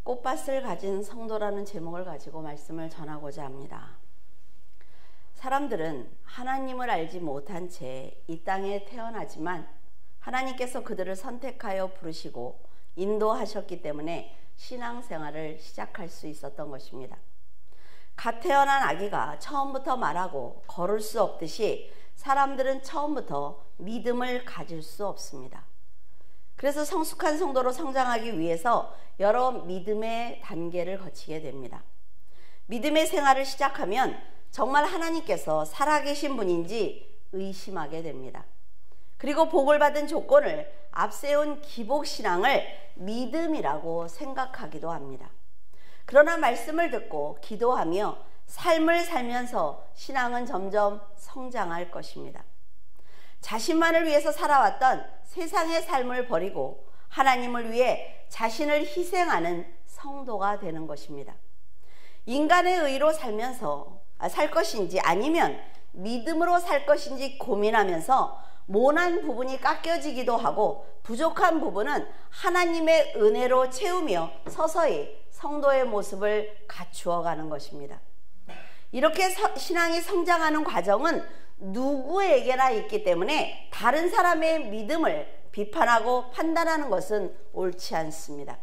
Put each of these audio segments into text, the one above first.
꽃밭을 가진 성도라는 제목을 가지고 말씀을 전하고자 합니다. 사람들은 하나님을 알지 못한 채 이 땅에 태어나지만 하나님께서 그들을 선택하여 부르시고 인도하셨기 때문에 신앙생활을 시작할 수 있었던 것입니다. 갓 태어난 아기가 처음부터 말하고 걸을 수 없듯이 사람들은 처음부터 믿음을 가질 수 없습니다. 그래서 성숙한 성도로 성장하기 위해서 여러 믿음의 단계를 거치게 됩니다. 믿음의 생활을 시작하면 정말 하나님께서 살아계신 분인지 의심하게 됩니다. 그리고 복을 받은 조건을 앞세운 기복신앙을 믿음이라고 생각하기도 합니다. 그러나 말씀을 듣고 기도하며 삶을 살면서 신앙은 점점 성장할 것입니다. 자신만을 위해서 살아왔던 세상의 삶을 버리고 하나님을 위해 자신을 희생하는 성도가 되는 것입니다. 인간의 의로 살면서 살 것인지 아니면 믿음으로 살 것인지 고민하면서 모난 부분이 깎여지기도 하고 부족한 부분은 하나님의 은혜로 채우며 서서히 성도의 모습을 갖추어가는 것입니다. 이렇게 신앙이 성장하는 과정은 누구에게나 있기 때문에 다른 사람의 믿음을 비판하고 판단하는 것은 옳지 않습니다.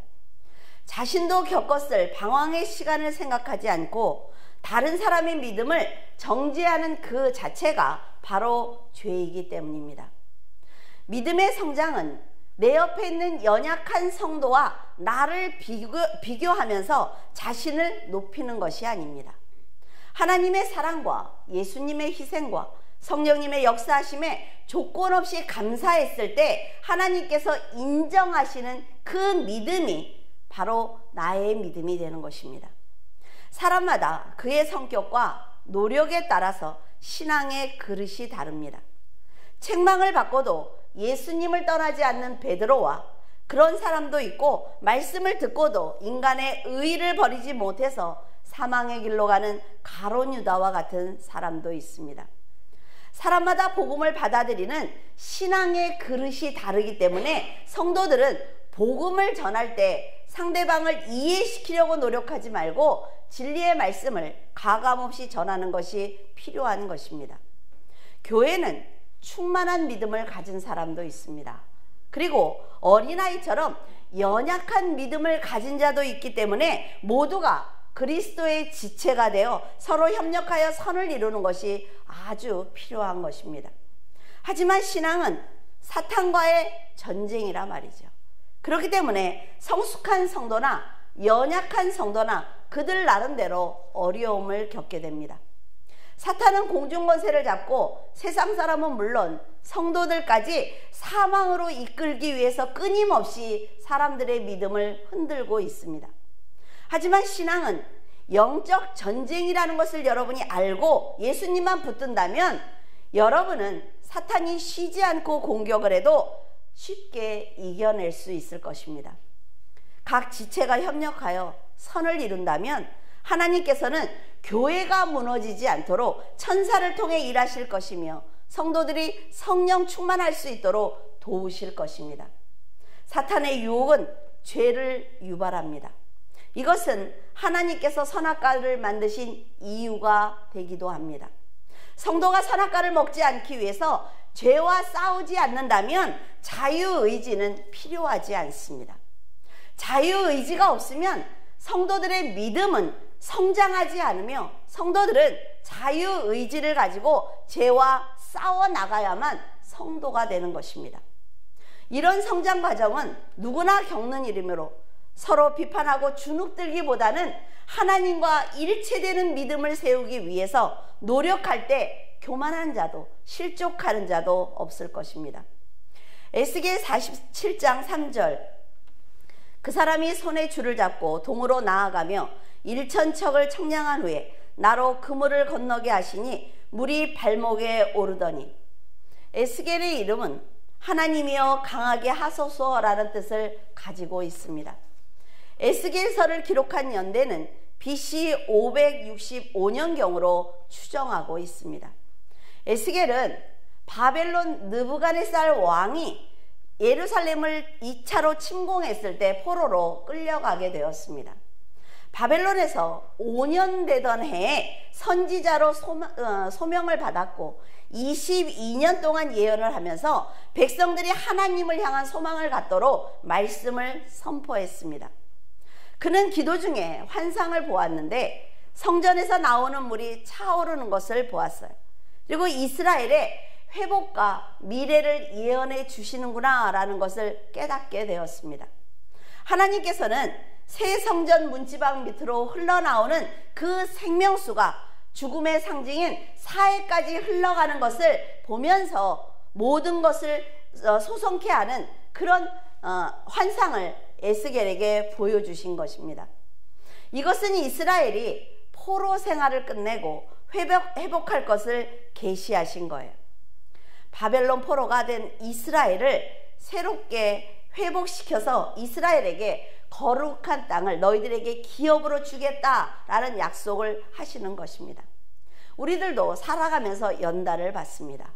자신도 겪었을 방황의 시간을 생각하지 않고 다른 사람의 믿음을 정죄하는 그 자체가 바로 죄이기 때문입니다. 믿음의 성장은 내 옆에 있는 연약한 성도와 나를 비교하면서 자신을 높이는 것이 아닙니다. 하나님의 사랑과 예수님의 희생과 성령님의 역사하심에 조건 없이 감사했을 때 하나님께서 인정하시는 그 믿음이 바로 나의 믿음이 되는 것입니다. 사람마다 그의 성격과 노력에 따라서 신앙의 그릇이 다릅니다. 책망을 받고도 예수님을 떠나지 않는 베드로와 그런 사람도 있고 말씀을 듣고도 인간의 의의를 버리지 못해서 사망의 길로 가는 가룟 유다와 같은 사람도 있습니다. 사람마다 복음을 받아들이는 신앙의 그릇이 다르기 때문에 성도들은 복음을 전할 때 상대방을 이해시키려고 노력하지 말고 진리의 말씀을 가감없이 전하는 것이 필요한 것입니다. 교회는 충만한 믿음을 가진 사람도 있습니다. 그리고 어린아이처럼 연약한 믿음을 가진 자도 있기 때문에 모두가 그리스도의 지체가 되어 서로 협력하여 선을 이루는 것이 아주 필요한 것입니다. 하지만 신앙은 사탄과의 전쟁이라 말이죠. 그렇기 때문에 성숙한 성도나 연약한 성도나 그들 나름대로 어려움을 겪게 됩니다. 사탄은 공중권세를 잡고 세상 사람은 물론 성도들까지 사망으로 이끌기 위해서 끊임없이 사람들의 믿음을 흔들고 있습니다. 하지만 신앙은 영적 전쟁이라는 것을 여러분이 알고 예수님만 붙든다면 여러분은 사탄이 쉬지 않고 공격을 해도 쉽게 이겨낼 수 있을 것입니다. 각 지체가 협력하여 선을 이룬다면 하나님께서는 교회가 무너지지 않도록 천사를 통해 일하실 것이며 성도들이 성령 충만할 수 있도록 도우실 것입니다. 사탄의 유혹은 죄를 유발합니다. 이것은 하나님께서 선악과를 만드신 이유가 되기도 합니다. 성도가 선악과를 먹지 않기 위해서 죄와 싸우지 않는다면 자유의지는 필요하지 않습니다. 자유의지가 없으면 성도들의 믿음은 성장하지 않으며 성도들은 자유의지를 가지고 죄와 싸워 나가야만 성도가 되는 것입니다. 이런 성장 과정은 누구나 겪는 일이므로 서로 비판하고 주눅들기보다는 하나님과 일체되는 믿음을 세우기 위해서 노력할 때 교만한 자도 실족하는 자도 없을 것입니다. 에스겔 47장 3절 그 사람이 손에 줄을 잡고 동으로 나아가며 일천척을 청량한 후에 나로 그물을 건너게 하시니 물이 발목에 오르더니 에스겔의 이름은 하나님이여 강하게 하소서라는 뜻을 가지고 있습니다. 에스겔서를 기록한 연대는 BC 565년경으로 추정하고 있습니다. 에스겔은 바벨론 느부갓네살 왕이 예루살렘을 2차로 침공했을 때 포로로 끌려가게 되었습니다. 바벨론에서 5년 되던 해에 선지자로 소명을 받았고 22년 동안 예언을 하면서 백성들이 하나님을 향한 소망을 갖도록 말씀을 선포했습니다. 그는 기도 중에 환상을 보았는데 성전에서 나오는 물이 차오르는 것을 보았어요. 그리고 이스라엘의 회복과 미래를 예언해 주시는구나 라는 것을 깨닫게 되었습니다. 하나님께서는 새 성전 문지방 밑으로 흘러나오는 그 생명수가 죽음의 상징인 사해까지 흘러가는 것을 보면서 모든 것을 소성케 하는 그런 환상을 에스겔에게 보여주신 것입니다. 이것은 이스라엘이 포로 생활을 끝내고 회복할 것을 계시하신 거예요. 바벨론 포로가 된 이스라엘을 새롭게 회복시켜서 이스라엘에게 거룩한 땅을 너희들에게 기업으로 주겠다라는 약속을 하시는 것입니다. 우리들도 살아가면서 연단을 받습니다.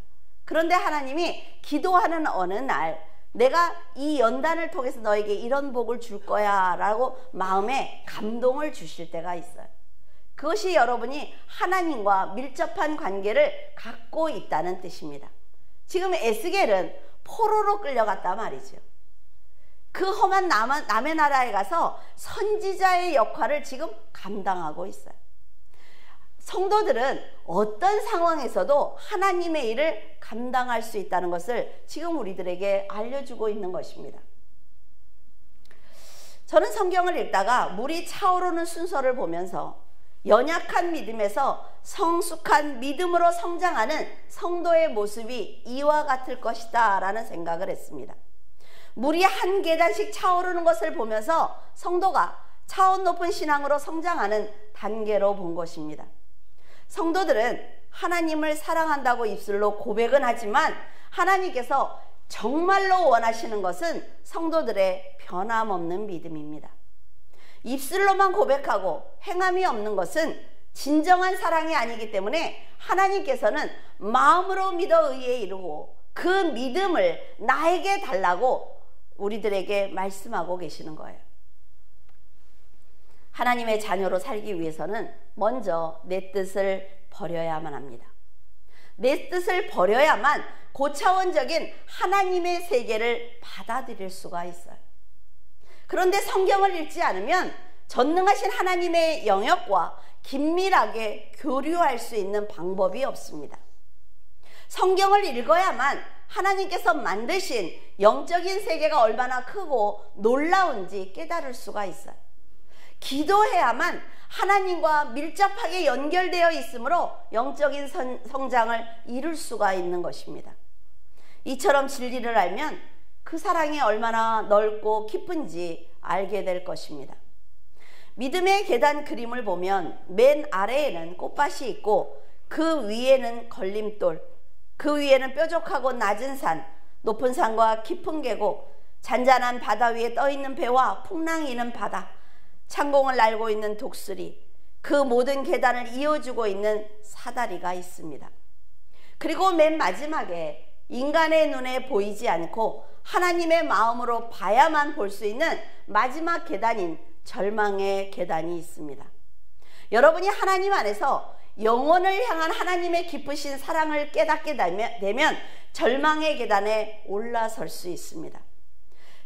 그런데 하나님이 기도하는 어느 날 내가 이 연단을 통해서 너에게 이런 복을 줄 거야 라고 마음에 감동을 주실 때가 있어요. 그것이 여러분이 하나님과 밀접한 관계를 갖고 있다는 뜻입니다. 지금 에스겔은 포로로 끌려갔단 말이죠. 그 험한 남의 나라에 가서 선지자의 역할을 지금 감당하고 있어요. 성도들은 어떤 상황에서도 하나님의 일을 감당할 수 있다는 것을 지금 우리들에게 알려주고 있는 것입니다. 저는 성경을 읽다가 물이 차오르는 순서를 보면서 연약한 믿음에서 성숙한 믿음으로 성장하는 성도의 모습이 이와 같을 것이다 라는 생각을 했습니다. 물이 한 계단씩 차오르는 것을 보면서 성도가 차원 높은 신앙으로 성장하는 단계로 본 것입니다. 성도들은 하나님을 사랑한다고 입술로 고백은 하지만 하나님께서 정말로 원하시는 것은 성도들의 변함없는 믿음입니다. 입술로만 고백하고 행함이 없는 것은 진정한 사랑이 아니기 때문에 하나님께서는 마음으로 믿어 의에 이르고 그 믿음을 나에게 달라고 우리들에게 말씀하고 계시는 거예요. 하나님의 자녀로 살기 위해서는 먼저 내 뜻을 버려야만 합니다. 내 뜻을 버려야만 고차원적인 하나님의 세계를 받아들일 수가 있어요. 그런데 성경을 읽지 않으면 전능하신 하나님의 영역과 긴밀하게 교류할 수 있는 방법이 없습니다. 성경을 읽어야만 하나님께서 만드신 영적인 세계가 얼마나 크고 놀라운지 깨달을 수가 있어요. 기도해야만 하나님과 밀접하게 연결되어 있으므로 영적인 성장을 이룰 수가 있는 것입니다. 이처럼 진리를 알면 그 사랑이 얼마나 넓고 깊은지 알게 될 것입니다. 믿음의 계단 그림을 보면 맨 아래에는 꽃밭이 있고 그 위에는 걸림돌, 그 위에는 뾰족하고 낮은 산, 높은 산과 깊은 계곡, 잔잔한 바다 위에 떠있는 배와 풍랑이 있는 바다, 창공을 날고 있는 독수리, 그 모든 계단을 이어주고 있는 사다리가 있습니다. 그리고 맨 마지막에 인간의 눈에 보이지 않고 하나님의 마음으로 봐야만 볼 수 있는 마지막 계단인 절망의 계단이 있습니다. 여러분이 하나님 안에서 영혼을 향한 하나님의 기쁘신 사랑을 깨닫게 되면 절망의 계단에 올라설 수 있습니다.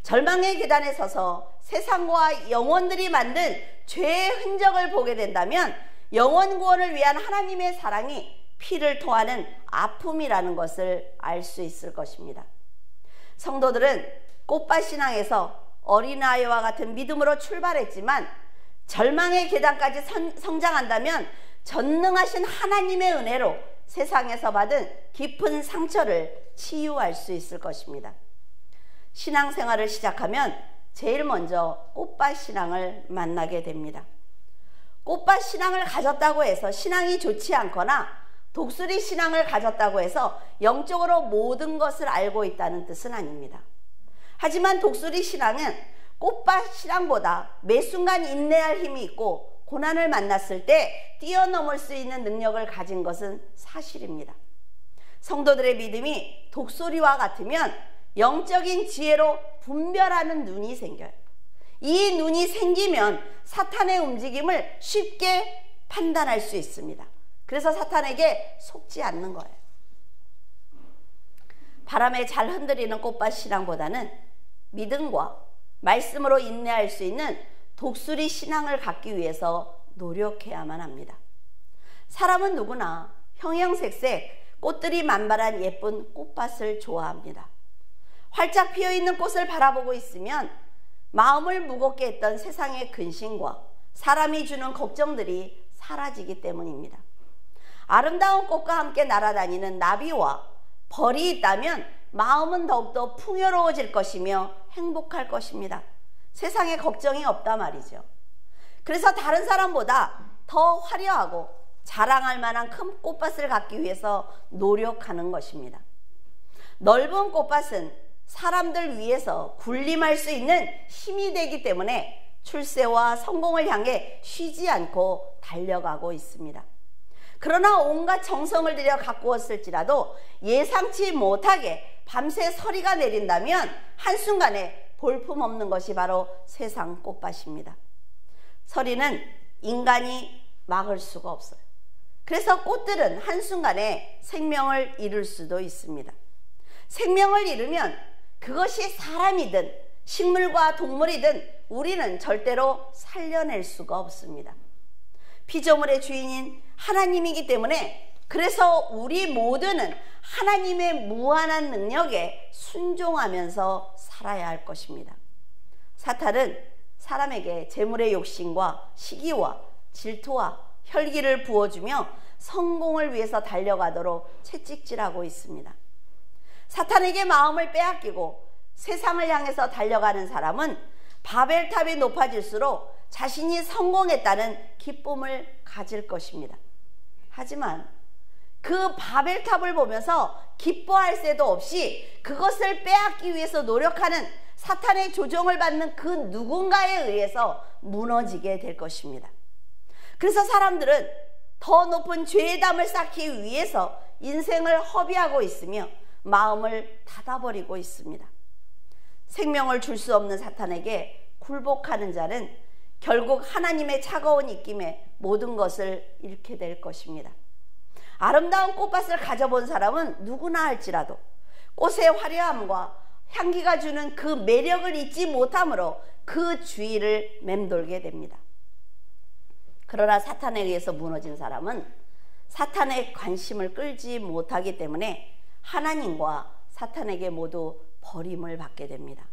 절망의 계단에 서서 세상과 영혼들이 만든 죄의 흔적을 보게 된다면 영혼 구원을 위한 하나님의 사랑이 피를 토하는 아픔이라는 것을 알 수 있을 것입니다. 성도들은 꽃밭 신앙에서 어린아이와 같은 믿음으로 출발했지만 절망의 계단까지 성장한다면 전능하신 하나님의 은혜로 세상에서 받은 깊은 상처를 치유할 수 있을 것입니다. 신앙생활을 시작하면 제일 먼저 꽃밭 신앙을 만나게 됩니다. 꽃밭 신앙을 가졌다고 해서 신앙이 좋지 않거나 독수리 신앙을 가졌다고 해서 영적으로 모든 것을 알고 있다는 뜻은 아닙니다. 하지만 독수리 신앙은 꽃밭 신앙보다 매 순간 인내할 힘이 있고 고난을 만났을 때 뛰어넘을 수 있는 능력을 가진 것은 사실입니다. 성도들의 믿음이 독수리와 같으면 영적인 지혜로 분별하는 눈이 생겨요. 이 눈이 생기면 사탄의 움직임을 쉽게 판단할 수 있습니다. 그래서 사탄에게 속지 않는 거예요. 바람에 잘 흔들리는 꽃밭 신앙보다는 믿음과 말씀으로 인내할 수 있는 독수리 신앙을 갖기 위해서 노력해야만 합니다. 사람은 누구나 형형색색 꽃들이 만발한 예쁜 꽃밭을 좋아합니다. 활짝 피어있는 꽃을 바라보고 있으면 마음을 무겁게 했던 세상의 근심과 사람이 주는 걱정들이 사라지기 때문입니다. 아름다운 꽃과 함께 날아다니는 나비와 벌이 있다면 마음은 더욱더 풍요로워질 것이며 행복할 것입니다. 세상에 걱정이 없다 말이죠. 그래서 다른 사람보다 더 화려하고 자랑할 만한 큰 꽃밭을 갖기 위해서 노력하는 것입니다. 넓은 꽃밭은 사람들 위해서 군림할 수 있는 힘이 되기 때문에 출세와 성공을 향해 쉬지 않고 달려가고 있습니다. 그러나 온갖 정성을 들여 가꾸었을지라도 예상치 못하게 밤새 서리가 내린다면 한순간에 볼품없는 것이 바로 세상 꽃밭입니다. 서리는 인간이 막을 수가 없어요. 그래서 꽃들은 한순간에 생명을 잃을 수도 있습니다. 생명을 잃으면 그것이 사람이든 식물과 동물이든 우리는 절대로 살려낼 수가 없습니다. 피조물의 주인인 하나님이기 때문에 그래서 우리 모두는 하나님의 무한한 능력에 순종하면서 살아야 할 것입니다. 사탄은 사람에게 재물의 욕심과 시기와 질투와 혈기를 부어주며 성공을 위해서 달려가도록 채찍질하고 있습니다. 사탄에게 마음을 빼앗기고 세상을 향해서 달려가는 사람은 바벨탑이 높아질수록 자신이 성공했다는 기쁨을 가질 것입니다. 하지만 그 바벨탑을 보면서 기뻐할 새도 없이 그것을 빼앗기 위해서 노력하는 사탄의 조종을 받는 그 누군가에 의해서 무너지게 될 것입니다. 그래서 사람들은 더 높은 죄의 담을 쌓기 위해서 인생을 허비하고 있으며 마음을 닫아버리고 있습니다. 생명을 줄 수 없는 사탄에게 굴복하는 자는 결국 하나님의 차가운 입김에 모든 것을 잃게 될 것입니다. 아름다운 꽃밭을 가져본 사람은 누구나 할지라도 꽃의 화려함과 향기가 주는 그 매력을 잊지 못함으로 그 주위를 맴돌게 됩니다. 그러나 사탄에 의해서 무너진 사람은 사탄의 관심을 끌지 못하기 때문에 하나님과 사탄에게 모두 버림을 받게 됩니다.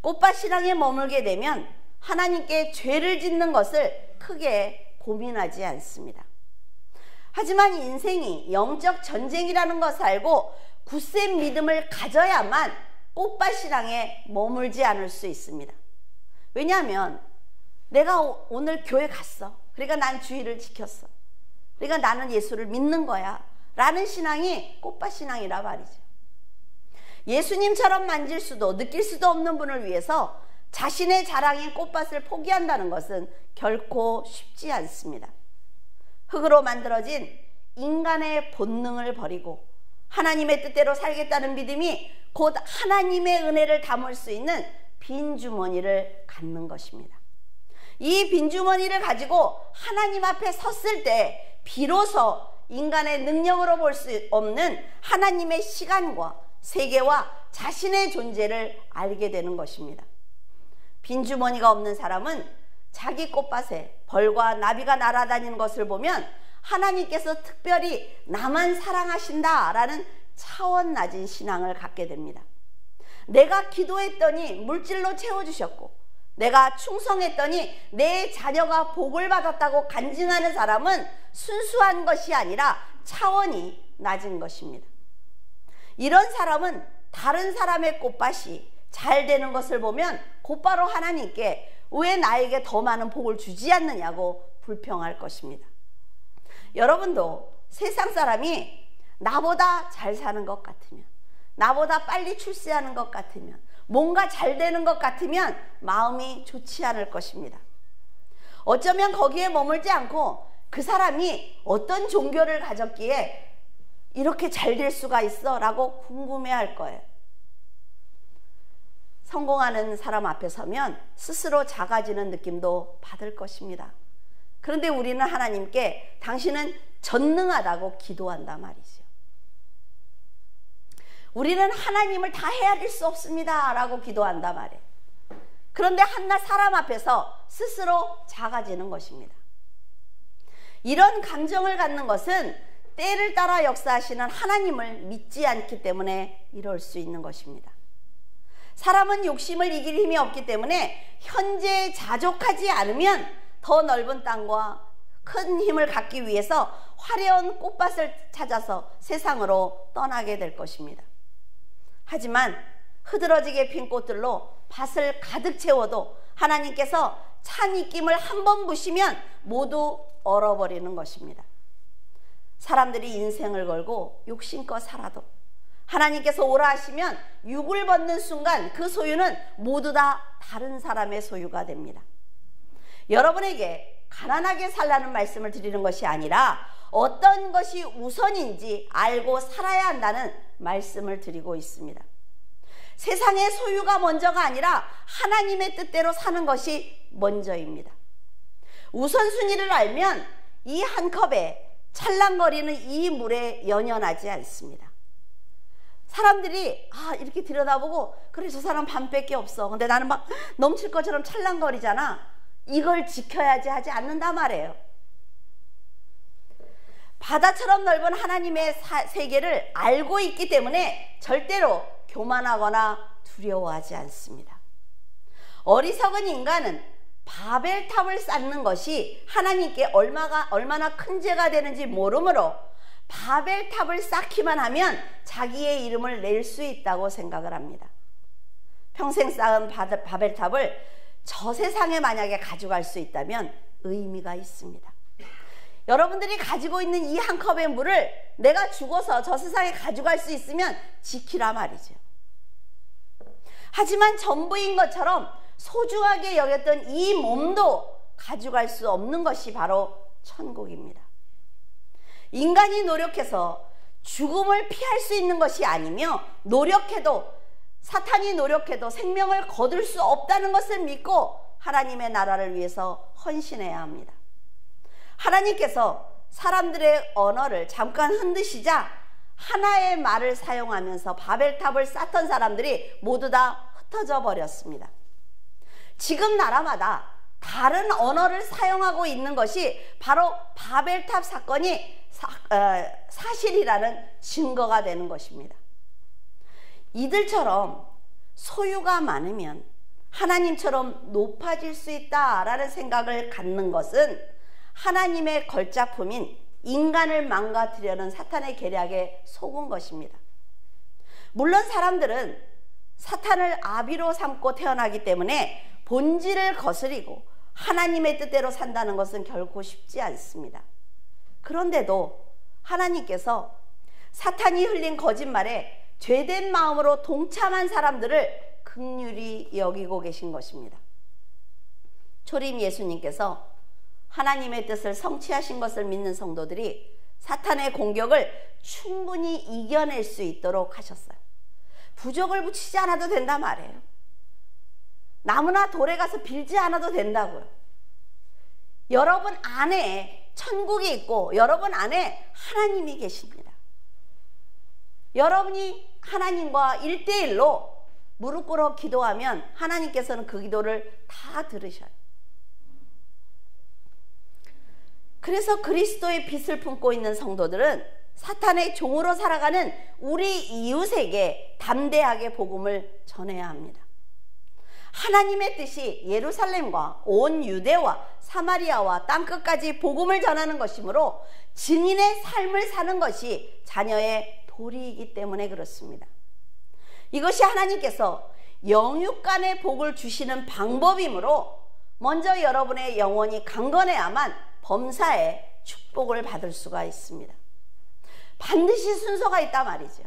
꽃밭 신앙에 머물게 되면 하나님께 죄를 짓는 것을 크게 고민하지 않습니다. 하지만 인생이 영적 전쟁이라는 것을 알고 굳센 믿음을 가져야만 꽃밭 신앙에 머물지 않을 수 있습니다. 왜냐하면 내가 오늘 교회 갔어. 그러니까 난 주의를 지켰어. 그러니까 나는 예수를 믿는 거야. 라는 신앙이 꽃밭 신앙이라 말이죠. 예수님처럼 만질 수도 느낄 수도 없는 분을 위해서 자신의 자랑인 꽃밭을 포기한다는 것은 결코 쉽지 않습니다. 흙으로 만들어진 인간의 본능을 버리고 하나님의 뜻대로 살겠다는 믿음이 곧 하나님의 은혜를 담을 수 있는 빈 주머니를 갖는 것입니다. 이 빈 주머니를 가지고 하나님 앞에 섰을 때 비로소 인간의 능력으로 볼 수 없는 하나님의 시간과 세계와 자신의 존재를 알게 되는 것입니다. 빈 주머니가 없는 사람은 자기 꽃밭에 벌과 나비가 날아다니는 것을 보면 하나님께서 특별히 나만 사랑하신다 라는 차원 낮은 신앙을 갖게 됩니다. 내가 기도했더니 물질로 채워주셨고 내가 충성했더니 내 자녀가 복을 받았다고 간증하는 사람은 순수한 것이 아니라 차원이 낮은 것입니다. 이런 사람은 다른 사람의 꽃밭이 잘 되는 것을 보면 곧바로 하나님께 왜 나에게 더 많은 복을 주지 않느냐고 불평할 것입니다. 여러분도 세상 사람이 나보다 잘 사는 것 같으면, 나보다 빨리 출세하는 것 같으면, 뭔가 잘 되는 것 같으면 마음이 좋지 않을 것입니다. 어쩌면 거기에 머물지 않고 그 사람이 어떤 종교를 가졌기에 이렇게 잘 될 수가 있어? 라고 궁금해할 거예요. 성공하는 사람 앞에 서면 스스로 작아지는 느낌도 받을 것입니다. 그런데 우리는 하나님께 당신은 전능하다고 기도한단 말이죠. 우리는 하나님을 다 헤아릴 수 없습니다 라고 기도한단 말이에요. 그런데 한낱 사람 앞에서 스스로 작아지는 것입니다. 이런 감정을 갖는 것은 때를 따라 역사하시는 하나님을 믿지 않기 때문에 이럴 수 있는 것입니다. 사람은 욕심을 이길 힘이 없기 때문에 현재에 자족하지 않으면 더 넓은 땅과 큰 힘을 갖기 위해서 화려한 꽃밭을 찾아서 세상으로 떠나게 될 것입니다. 하지만 흐드러지게 핀 꽃들로 밭을 가득 채워도 하나님께서 찬 입김을 한 번 부시면 모두 얼어버리는 것입니다. 사람들이 인생을 걸고 욕심껏 살아도 하나님께서 오라 하시면 육을 벗는 순간 그 소유는 모두 다 다른 사람의 소유가 됩니다. 여러분에게 가난하게 살라는 말씀을 드리는 것이 아니라 어떤 것이 우선인지 알고 살아야 한다는 말씀을 드리고 있습니다. 세상의 소유가 먼저가 아니라 하나님의 뜻대로 사는 것이 먼저입니다. 우선순위를 알면 이 한 컵에 찰랑거리는 이 물에 연연하지 않습니다. 사람들이 이렇게 들여다보고 그래 저 사람 반밖에 없어. 근데 나는 막 넘칠 것처럼 찰랑거리잖아. 이걸 지켜야지 하지 않는단 말이에요. 바다처럼 넓은 하나님의 세계를 알고 있기 때문에 절대로 교만하거나 두려워하지 않습니다. 어리석은 인간은 바벨탑을 쌓는 것이 하나님께 얼마나 큰 죄가 되는지 모르므로 바벨탑을 쌓기만 하면 자기의 이름을 낼 수 있다고 생각을 합니다. 평생 쌓은 바벨탑을 저 세상에 만약에 가져갈 수 있다면 의미가 있습니다. 여러분들이 가지고 있는 이 한 컵의 물을 내가 죽어서 저 세상에 가져갈 수 있으면 지키라 말이죠. 하지만 전부인 것처럼 소중하게 여겼던 이 몸도 가져갈 수 없는 것이 바로 천국입니다. 인간이 노력해서 죽음을 피할 수 있는 것이 아니며 사탄이 노력해도 생명을 거둘 수 없다는 것을 믿고 하나님의 나라를 위해서 헌신해야 합니다. 하나님께서 사람들의 언어를 잠깐 흔드시자 하나의 말을 사용하면서 바벨탑을 쌓던 사람들이 모두 다 흩어져 버렸습니다. 지금 나라마다 다른 언어를 사용하고 있는 것이 바로 바벨탑 사건이 사실이라는 증거가 되는 것입니다. 이들처럼 소유가 많으면 하나님처럼 높아질 수 있다라는 생각을 갖는 것은 하나님의 걸작품인 인간을 망가뜨려는 사탄의 계략에 속은 것입니다. 물론 사람들은 사탄을 아비로 삼고 태어나기 때문에 본질을 거스리고 하나님의 뜻대로 산다는 것은 결코 쉽지 않습니다. 그런데도 하나님께서 사탄이 흘린 거짓말에 죄된 마음으로 동참한 사람들을 긍휼히 여기고 계신 것입니다. 초림 예수님께서 하나님의 뜻을 성취하신 것을 믿는 성도들이 사탄의 공격을 충분히 이겨낼 수 있도록 하셨어요. 부적을 붙이지 않아도 된단 말이에요. 나무나 돌에 가서 빌지 않아도 된다고요. 여러분 안에 천국이 있고 여러분 안에 하나님이 계십니다. 여러분이 하나님과 1대1로 무릎 꿇어 기도하면 하나님께서는 그 기도를 다 들으셔요. 그래서 그리스도의 빛을 품고 있는 성도들은 사탄의 종으로 살아가는 우리 이웃에게 담대하게 복음을 전해야 합니다. 하나님의 뜻이 예루살렘과 온 유대와 사마리아와 땅끝까지 복음을 전하는 것이므로 증인의 삶을 사는 것이 자녀의 도리이기 때문에 그렇습니다. 이것이 하나님께서 영육간의 복을 주시는 방법이므로 먼저 여러분의 영혼이 강건해야만 범사의 축복을 받을 수가 있습니다. 반드시 순서가 있단 말이죠.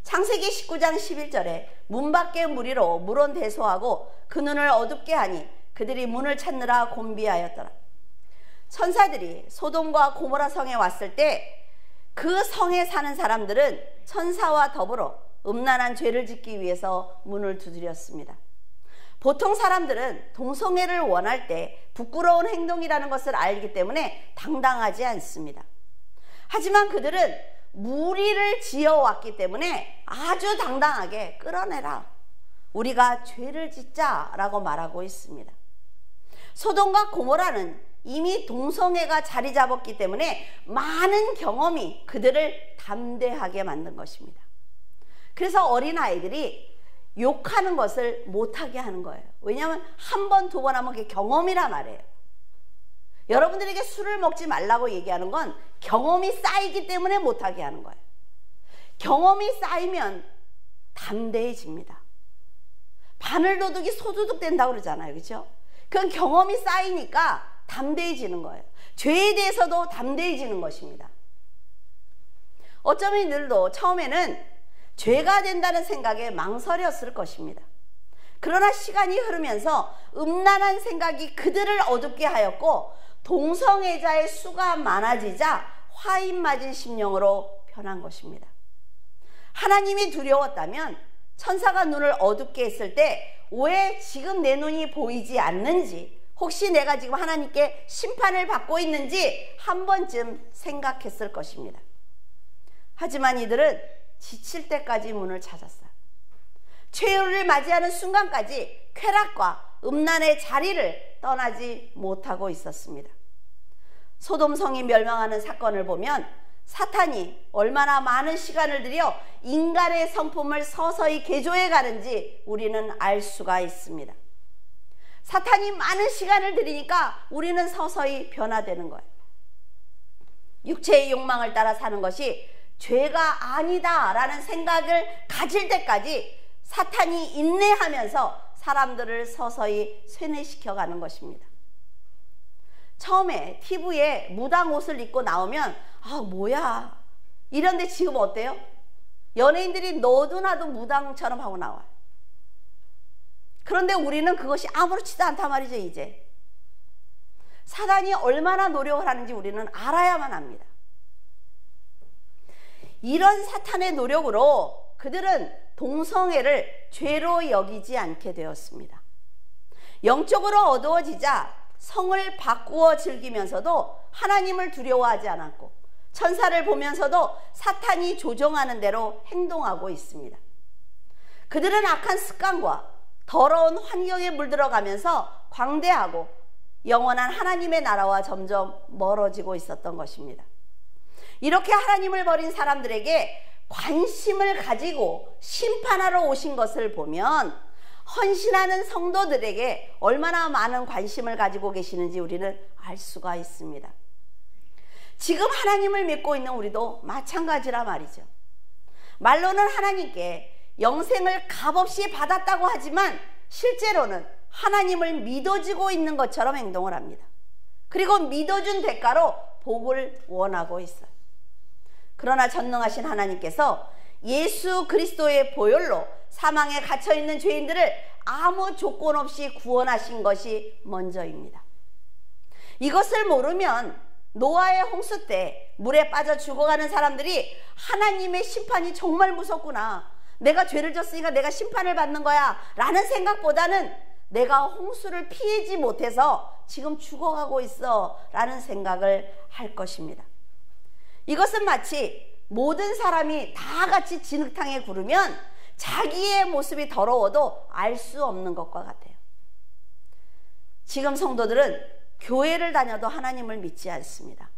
창세기 19장 11절에 문 밖의 무리로 물은 대소하고 그 눈을 어둡게 하니 그들이 문을 찾느라 곤비하였더라. 천사들이 소돔과 고모라 성에 왔을 때 그 성에 사는 사람들은 천사와 더불어 음란한 죄를 짓기 위해서 문을 두드렸습니다. 보통 사람들은 동성애를 원할 때 부끄러운 행동이라는 것을 알기 때문에 당당하지 않습니다. 하지만 그들은 무리를 지어왔기 때문에 아주 당당하게 끌어내라, 우리가 죄를 짓자라고 말하고 있습니다. 소돔과 고모라는 이미 동성애가 자리 잡았기 때문에 많은 경험이 그들을 담대하게 만든 것입니다. 그래서 어린아이들이 욕하는 것을 못하게 하는 거예요. 왜냐하면 한 번, 두 번 하면 그게 경험이란 말이에요. 여러분들에게 술을 먹지 말라고 얘기하는 건 경험이 쌓이기 때문에 못하게 하는 거예요. 경험이 쌓이면 담대해집니다. 바늘도둑이 소도둑 된다고 그러잖아요. 그렇죠? 그건 경험이 쌓이니까 담대해지는 거예요. 죄에 대해서도 담대해지는 것입니다. 어쩌면 이들도 처음에는 죄가 된다는 생각에 망설였을 것입니다. 그러나 시간이 흐르면서 음란한 생각이 그들을 어둡게 하였고 동성애자의 수가 많아지자 화인 맞은 심령으로 변한 것입니다. 하나님이 두려웠다면 천사가 눈을 어둡게 했을 때 왜 지금 내 눈이 보이지 않는지, 혹시 내가 지금 하나님께 심판을 받고 있는지 한 번쯤 생각했을 것입니다. 하지만 이들은 지칠 때까지 문을 찾았어요. 최후를 맞이하는 순간까지 쾌락과 음란의 자리를 떠나지 못하고 있었습니다. 소돔성이 멸망하는 사건을 보면 사탄이 얼마나 많은 시간을 들여 인간의 성품을 서서히 개조해 가는지 우리는 알 수가 있습니다. 사탄이 많은 시간을 들이니까 우리는 서서히 변화되는 거예요. 육체의 욕망을 따라 사는 것이 죄가 아니다 라는 생각을 가질 때까지 사탄이 인내하면서 사람들을 서서히 쇠뇌시켜 가는 것입니다. 처음에 TV에 무당 옷을 입고 나오면 아 뭐야 이런데 지금 어때요? 연예인들이 너도 나도 무당처럼 하고 나와요. 그런데 우리는 그것이 아무렇지도 않단 말이죠. 이제 사단이 얼마나 노력을 하는지 우리는 알아야만 합니다. 이런 사탄의 노력으로 그들은 동성애를 죄로 여기지 않게 되었습니다. 영적으로 어두워지자 성을 바꾸어 즐기면서도 하나님을 두려워하지 않았고 천사를 보면서도 사탄이 조종하는 대로 행동하고 있습니다. 그들은 악한 습관과 더러운 환경에 물들어가면서 광대하고 영원한 하나님의 나라와 점점 멀어지고 있었던 것입니다. 이렇게 하나님을 버린 사람들에게 관심을 가지고 심판하러 오신 것을 보면 헌신하는 성도들에게 얼마나 많은 관심을 가지고 계시는지 우리는 알 수가 있습니다. 지금 하나님을 믿고 있는 우리도 마찬가지라 말이죠. 말로는 하나님께 영생을 값없이 받았다고 하지만 실제로는 하나님을 믿어지고 있는 것처럼 행동을 합니다. 그리고 믿어준 대가로 복을 원하고 있어요. 그러나 전능하신 하나님께서 예수 그리스도의 보혈로 사망에 갇혀있는 죄인들을 아무 조건 없이 구원하신 것이 먼저입니다. 이것을 모르면 노아의 홍수 때 물에 빠져 죽어가는 사람들이 하나님의 심판이 정말 무섭구나, 내가 죄를 졌으니까 내가 심판을 받는 거야 라는 생각보다는 내가 홍수를 피하지 못해서 지금 죽어가고 있어 라는 생각을 할 것입니다. 이것은 마치 모든 사람이 다 같이 진흙탕에 구르면 자기의 모습이 더러워도 알 수 없는 것과 같아요. 지금 성도들은 교회를 다녀도 하나님을 믿지 않습니다.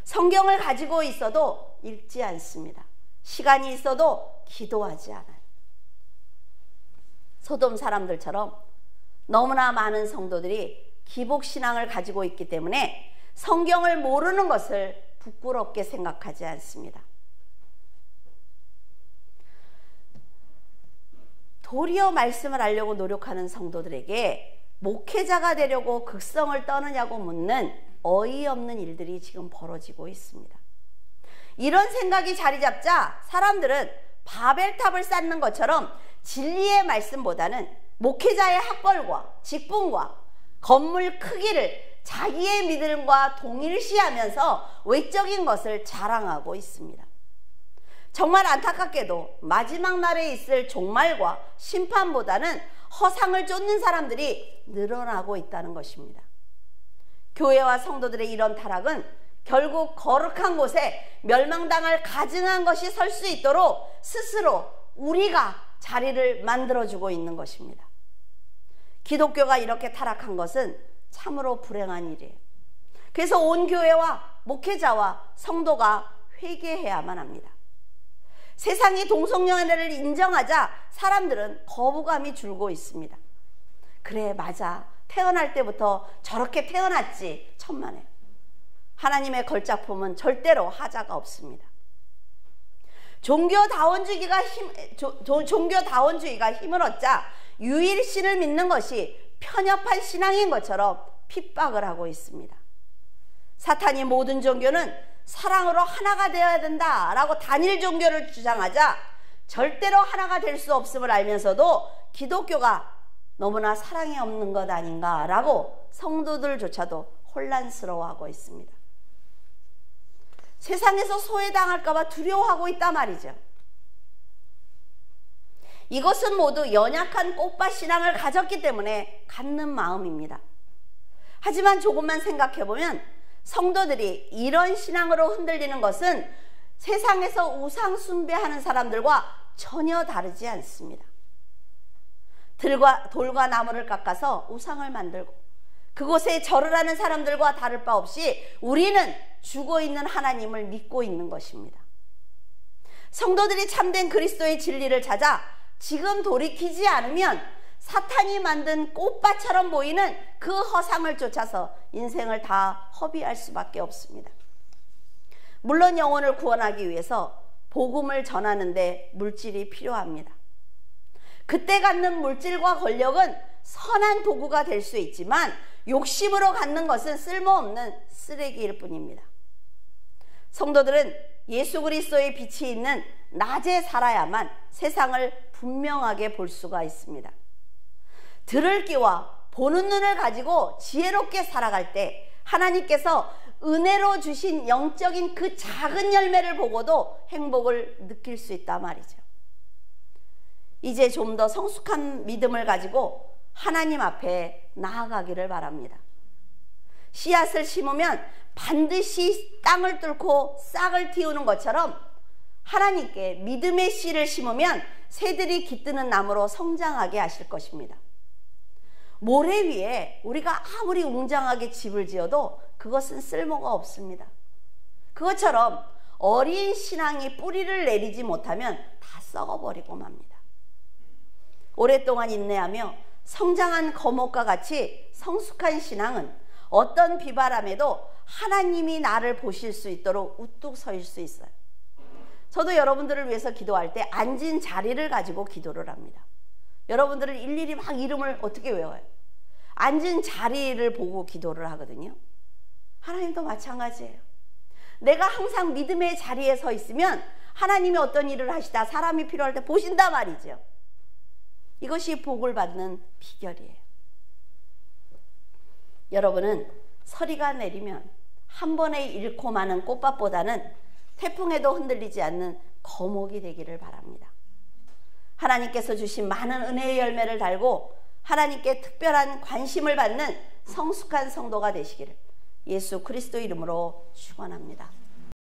성경을 가지고 있어도 읽지 않습니다. 시간이 있어도 기도하지 않아요. 소돔 사람들처럼 너무나 많은 성도들이 기복신앙을 가지고 있기 때문에 성경을 모르는 것을 부끄럽게 생각하지 않습니다. 도리어 말씀을 알려고 노력하는 성도들에게 목회자가 되려고 극성을 떠느냐고 묻는 어이없는 일들이 지금 벌어지고 있습니다. 이런 생각이 자리 잡자 사람들은 바벨탑을 쌓는 것처럼 진리의 말씀보다는 목회자의 학벌과 직분과 건물 크기를 자기의 믿음과 동일시하면서 외적인 것을 자랑하고 있습니다. 정말 안타깝게도 마지막 날에 있을 종말과 심판보다는 허상을 쫓는 사람들이 늘어나고 있다는 것입니다. 교회와 성도들의 이런 타락은 결국 거룩한 곳에 멸망당할 가증한 것이 설 수 있도록 스스로 우리가 자리를 만들어주고 있는 것입니다. 기독교가 이렇게 타락한 것은 참으로 불행한 일이에요. 그래서 온 교회와 목회자와 성도가 회개해야만 합니다. 세상이 동성연애를 인정하자 사람들은 거부감이 줄고 있습니다. 그래, 맞아. 태어날 때부터 저렇게 태어났지. 천만에. 하나님의 걸작품은 절대로 하자가 없습니다. 종교다원주의가 힘을 얻자 유일신을 믿는 것이 편협한 신앙인 것처럼 핍박을 하고 있습니다. 사탄이 모든 종교는 사랑으로 하나가 되어야 된다라고 단일 종교를 주장하자 절대로 하나가 될 수 없음을 알면서도 기독교가 너무나 사랑이 없는 것 아닌가라고 성도들조차도 혼란스러워하고 있습니다. 세상에서 소외당할까 봐 두려워하고 있단 말이죠. 이것은 모두 연약한 꽃밭 신앙을 가졌기 때문에 갖는 마음입니다. 하지만 조금만 생각해보면 성도들이 이런 신앙으로 흔들리는 것은 세상에서 우상 숭배하는 사람들과 전혀 다르지 않습니다. 돌과 나무를 깎아서 우상을 만들고 그곳에 절을 하는 사람들과 다를 바 없이 우리는 죽어있는 하나님을 믿고 있는 것입니다. 성도들이 참된 그리스도의 진리를 찾아 지금 돌이키지 않으면 사탄이 만든 꽃밭처럼 보이는 그 허상을 쫓아서 인생을 다 허비할 수밖에 없습니다. 물론 영혼을 구원하기 위해서 복음을 전하는데 물질이 필요합니다. 그때 갖는 물질과 권력은 선한 도구가 될 수 있지만 욕심으로 갖는 것은 쓸모없는 쓰레기일 뿐입니다. 성도들은 예수 그리스도의 빛이 있는 낮에 살아야만 세상을 분명하게 볼 수가 있습니다. 들을 귀와 보는 눈을 가지고 지혜롭게 살아갈 때 하나님께서 은혜로 주신 영적인 그 작은 열매를 보고도 행복을 느낄 수 있단 말이죠. 이제 좀 더 성숙한 믿음을 가지고 하나님 앞에 나아가기를 바랍니다. 씨앗을 심으면 반드시 땅을 뚫고 싹을 틔우는 것처럼 하나님께 믿음의 씨를 심으면 새들이 깃드는 나무로 성장하게 하실 것입니다. 모래 위에 우리가 아무리 웅장하게 집을 지어도 그것은 쓸모가 없습니다. 그것처럼 어린 신앙이 뿌리를 내리지 못하면 다 썩어버리고 맙니다. 오랫동안 인내하며 성장한 거목과 같이 성숙한 신앙은 어떤 비바람에도 하나님이 나를 보실 수 있도록 우뚝 서일 수 있어요. 저도 여러분들을 위해서 기도할 때 앉은 자리를 가지고 기도를 합니다. 여러분들은 일일이 막 이름을 어떻게 외워요? 앉은 자리를 보고 기도를 하거든요. 하나님도 마찬가지예요. 내가 항상 믿음의 자리에 서 있으면 하나님이 어떤 일을 하시다 사람이 필요할 때 보신단 말이죠. 이것이 복을 받는 비결이에요. 여러분은 서리가 내리면 한 번에 잃고 마는 꽃밭보다는 태풍에도 흔들리지 않는 거목이 되기를 바랍니다. 하나님께서 주신 많은 은혜의 열매를 달고 하나님께 특별한 관심을 받는 성숙한 성도가 되시기를 예수 그리스도 이름으로 축원합니다.